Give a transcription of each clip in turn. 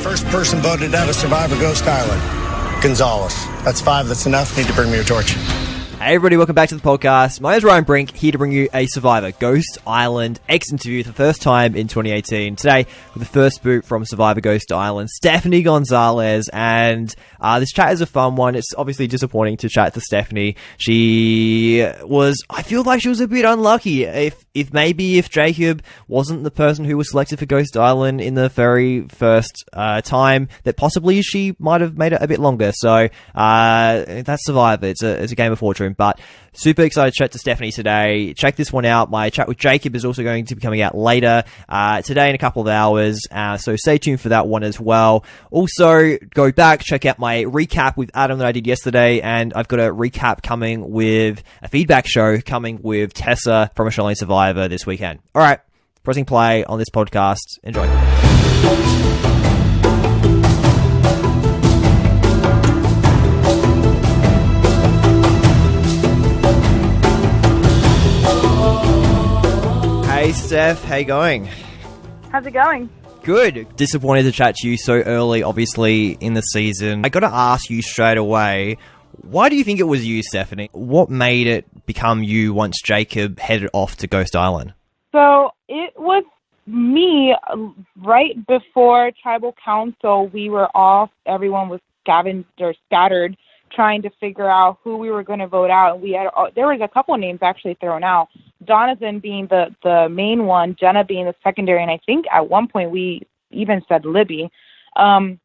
First person voted out of Survivor Ghost Island. Gonzalez. That's 5. That's enough. Need to bring me your torch. Hey everybody, welcome back to the podcast. My name is Ryan Brink, here to bring you a Survivor Ghost Island X interview for the first time in 2018. Today, with the first boot from Survivor Ghost Island, Stephanie Gonzalez, and this chat is a fun one. It's obviously disappointing to chat to Stephanie. I feel like she was a bit unlucky. If Jacob wasn't the person who was selected for Ghost Island in the very first time, that possibly she might have made it a bit longer. So, that's Survivor. It's a game of fortune. But super excited to chat to Stephanie today. Check this one out. My chat with Jacob is also going to be coming out later today in a couple of hours. So stay tuned for that one as well. Also, go back, check out my recap with Adam that I did yesterday. And I've got a recap coming with a feedback show coming with Tessa from Australian Survivor this weekend. All right, pressing play on this podcast. Enjoy. Hey Steph, how you going? How's it going? Good. Disappointed to chat to you so early, obviously, in the season. I got to ask you straight away, why do you think it was you, Stephanie? What made it become you once Jacob headed off to Ghost Island? So it was me right before Tribal Council. We were off. Everyone was scattered, trying to figure out who we were going to vote out. There was a couple of names actually thrown out. Jonathan being the main one, Jenna being the secondary, and I think at one point we even said Libby. And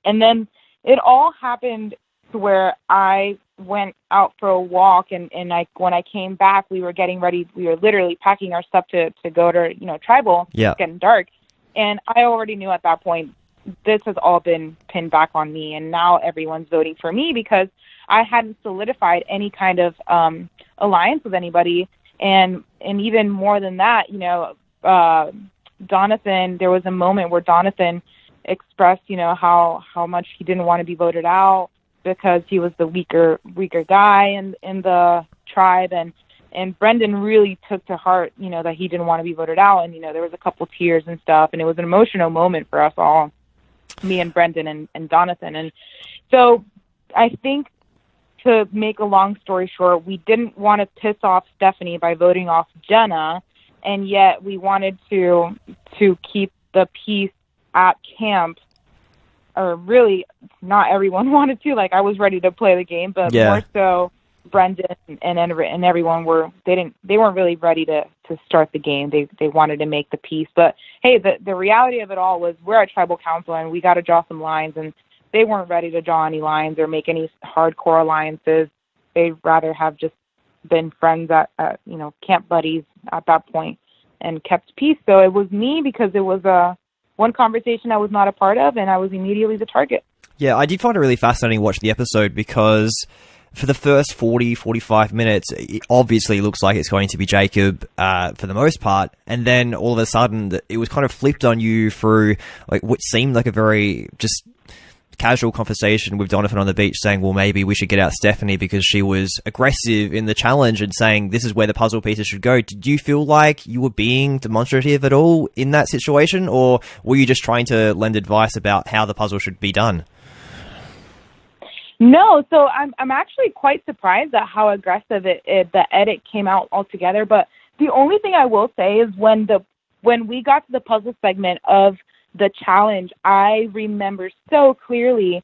then it all happened to where I went out for a walk, and when I came back, we were getting ready. We were literally packing our stuff to go to Tribal. Yeah. It's getting dark, and I already knew at that point this has all been pinned back on me, and now everyone's voting for me because I hadn't solidified any kind of alliance with anybody. And even more than that, Jonathan, there was a moment where Jonathan expressed, how much he didn't want to be voted out because he was the weaker guy in the tribe. And Brendan really took to heart, that he didn't want to be voted out. And, there was a couple tears and stuff. And it was an emotional moment for us all, me and Brendan and Jonathan. And so I think, to make a long story short, we didn't want to piss off Stephanie by voting off Jenna, and yet we wanted to keep the peace at camp. Or really, not everyone wanted to. Like, I was ready to play the game, but more so Brendan and everyone they weren't really ready to start the game. They wanted to make the peace. But hey, the reality of it all was we're at Tribal Council and we got to draw some lines, and they weren't ready to draw any lines or make any hardcore alliances. They'd rather have just been friends at camp buddies at that point and kept peace. So it was me because it was one conversation I was not a part of, and I was immediately the target. Yeah, I did find it really fascinating to watch the episode because for the first 40, 45 minutes, it obviously looks like it's going to be Jacob for the most part. And then all of a sudden, it was kind of flipped on you through like what seemed like a very just casual conversation with Donovan on the beach saying, well, maybe we should get out Stephanie because she was aggressive in the challenge and saying this is where the puzzle pieces should go. Did you feel like you were being demonstrative at all in that situation, or were you just trying to lend advice about how the puzzle should be done? No, so I'm actually quite surprised at how aggressive the edit came out altogether. But the only thing I will say is when we got to the puzzle segment of the challenge, I remember so clearly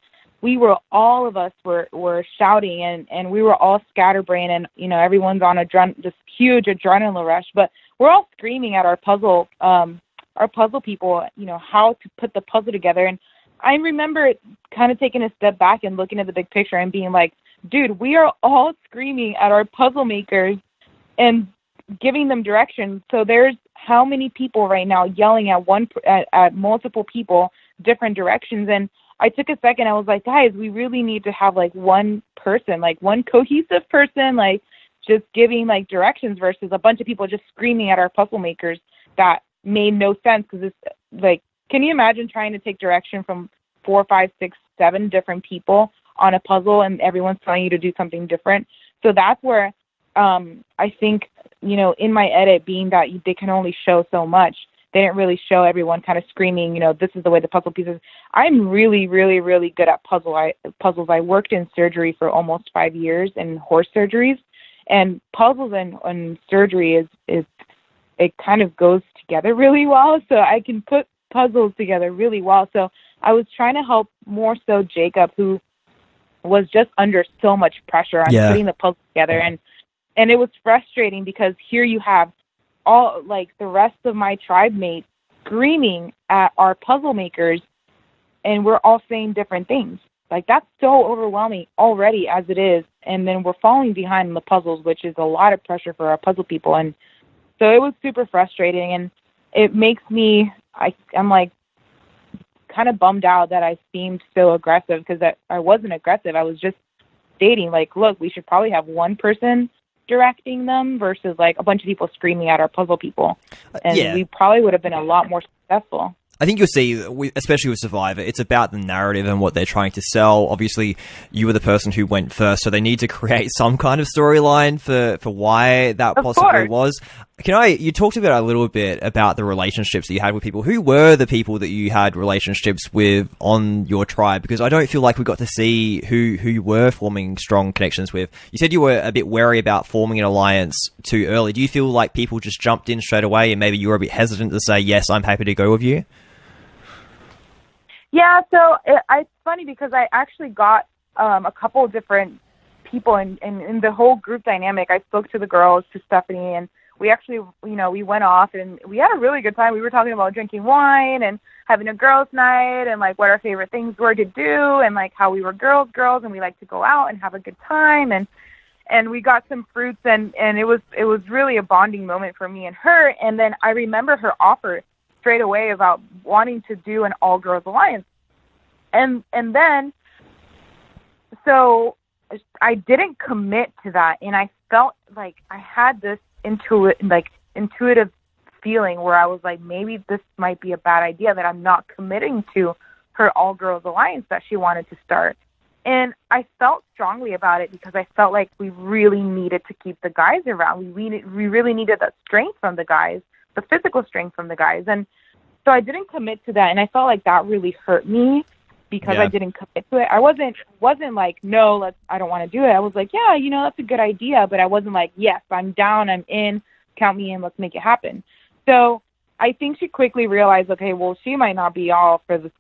all of us were shouting and we were all scatterbrained, and everyone's on this huge adrenaline rush, but we're all screaming at our puzzle people, how to put the puzzle together. And I remember kind of taking a step back and looking at the big picture and being like, dude, we are all screaming at our puzzle makers and giving them direction. So there's how many people right now yelling at multiple people, different directions. And I took a second. I was like, guys, we really need to have like one person, like one cohesive person, like just giving like directions versus a bunch of people just screaming at our puzzle makers. That made no sense because it's like, can you imagine trying to take direction from 4, 5, 6, 7 different people on a puzzle and everyone's telling you to do something different? So that's where I think, in my edit, being that they can only show so much, they didn't really show everyone kind of screaming, this is the way the puzzle pieces. I'm really, really, really good at puzzles. I worked in surgery for almost 5 years in horse surgeries, and puzzles and surgery is it kind of goes together really well. So I can put puzzles together really well. So I was trying to help more so Jacob, who was just under so much pressure on putting the puzzle together. And it was frustrating because here you have all, like, the rest of my tribe mates screaming at our puzzle makers, and we're all saying different things. Like, that's so overwhelming already as it is. And then we're falling behind in the puzzles, which is a lot of pressure for our puzzle people. And so it was super frustrating, and it makes me, I'm like kind of bummed out that I seemed so aggressive, because I wasn't aggressive. I was just stating, like, look, we should probably have one person directing them versus like a bunch of people screaming at our puzzle people. And we probably would have been a lot more successful. I think you'll see, especially with Survivor, it's about the narrative and what they're trying to sell. Obviously, you were the person who went first, so they need to create some kind of storyline for why that possibly was. You talked about a little bit about the relationships that you had with people. Who were the people that you had relationships with on your tribe? Because I don't feel like we got to see who you were forming strong connections with. You said you were a bit wary about forming an alliance too early. Do you feel like people just jumped in straight away and maybe you were a bit hesitant to say, yes, I'm happy to go with you? Yeah, so it's funny because I actually got a couple of different people in the whole group dynamic. I spoke to the girls, to Stephanie, and we actually, we went off and we had a really good time. We were talking about drinking wine and having a girls' night and, like, what our favorite things were to do and, like, how we were girls and we like to go out and have a good time. And we got some fruits and it was really a bonding moment for me and her. And then I remember her offer straight away about wanting to do an all-girls alliance. And then, so I didn't commit to that, and I felt like I had this intuitive feeling where I was like, maybe this might be a bad idea, that I'm not committing to her all-girls alliance that she wanted to start. And I felt strongly about it because I felt like we really needed to keep the guys around. We really needed that strength from the guys, the physical strength from the guys. And so I didn't commit to that, and I felt like that really hurt me because I didn't commit to it. I wasn't like, no, I don't want to do it. I was like, yeah, that's a good idea, but I wasn't like, yes, I'm down, I'm in, count me in, let's make it happen. So I think she quickly realized, okay, well, she might not be all for this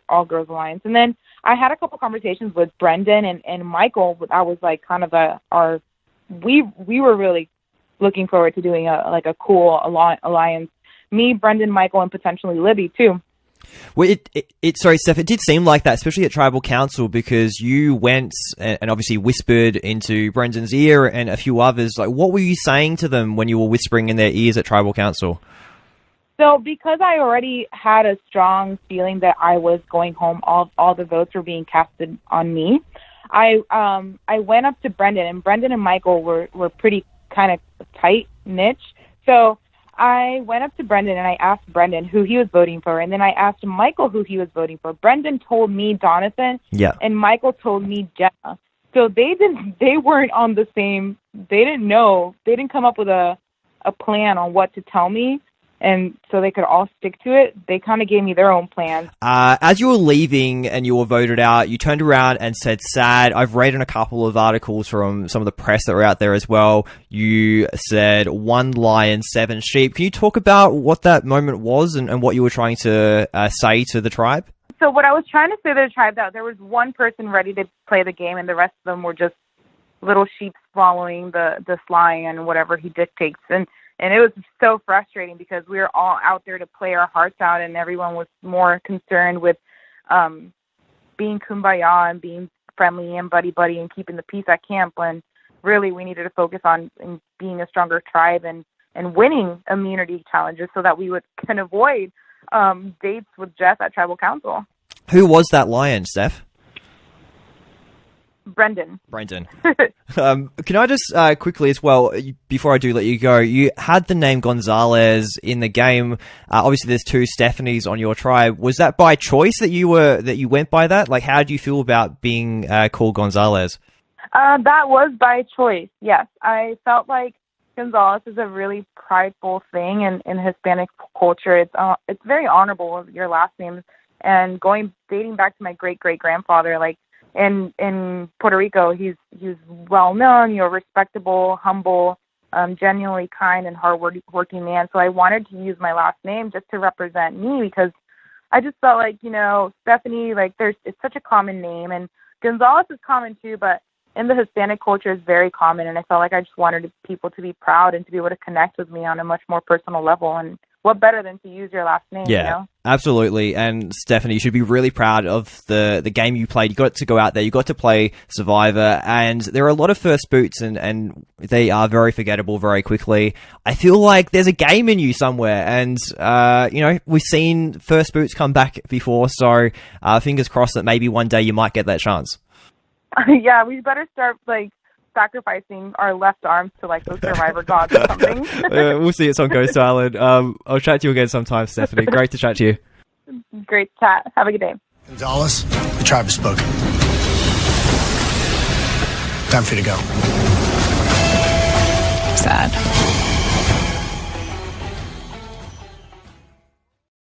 all-girls alliance. And then I had a couple conversations with Brendan and Michael. I was like kind of we were really looking forward to doing a cool alliance. Me, Brendan, Michael, and potentially Libby too. Well, sorry, Steph, it did seem like that, especially at Tribal Council, because you went and obviously whispered into Brendan's ear and a few others. Like, what were you saying to them when you were whispering in their ears at Tribal Council? So because I already had a strong feeling that I was going home, all the votes were being casted on me, I went up to Brendan, and Brendan and Michael were pretty kind of tight niche. So I went up to Brendan and I asked Brendan who he was voting for, and then I asked Michael who he was voting for. Brendan told me Jonathan, and Michael told me Jenna. So they weren't on the same. They didn't know. They didn't come up with a plan on what to tell me, and so they could all stick to it. They kind of gave me their own plan. As you were leaving and you were voted out, you turned around and said, sad. I've read in a couple of articles from some of the press that were out there as well. You said 1 lion, 7 sheep. Can you talk about what that moment was and what you were trying to say to the tribe? So what I was trying to say to the tribe, that there was one person ready to play the game and the rest of them were just little sheep following this lion and whatever he dictates. And it was so frustrating because we were all out there to play our hearts out, and everyone was more concerned with being kumbaya and being friendly and buddy and keeping the peace at camp, when really we needed to focus on being a stronger tribe and winning immunity challenges so that we can avoid dates with Jeff at Tribal Council. Who was that lion, Steph? Brendan. Can I just quickly as well, before I do let you go, you had the name Gonzalez in the game. Obviously, there's 2 Stephanies on your tribe. Was that by choice that you went by that? Like, how do you feel about being called Gonzalez? That was by choice. Yes, I felt like Gonzalez is a really prideful thing in Hispanic culture. It's very honorable of your last name, and dating back to my great grandfather. Like in Puerto Rico, he's well known. Respectable, humble, genuinely kind and hardworking man. So I wanted to use my last name just to represent me, because I just felt like, Stephanie, like it's such a common name, and Gonzalez is common too, but in the Hispanic culture is very common, and I felt like I just wanted people to be proud and to be able to connect with me on a much more personal level. And what better than to use your last name? Yeah, absolutely. And Stephanie, you should be really proud of the game you played. You got to go out there, you got to play Survivor, and there are a lot of first boots, and they are very forgettable very quickly. I feel like there's a game in you somewhere, and we've seen first boots come back before, so fingers crossed that maybe one day you might get that chance. Yeah, we better start sacrificing our left arms to those Survivor gods or something. We'll see. It's on Ghost Island. I'll chat to you again sometime, Stephanie. Great to chat to you. Great chat. Have a good day. Gonzalez, the tribe has spoken. Time for you to go. Sad.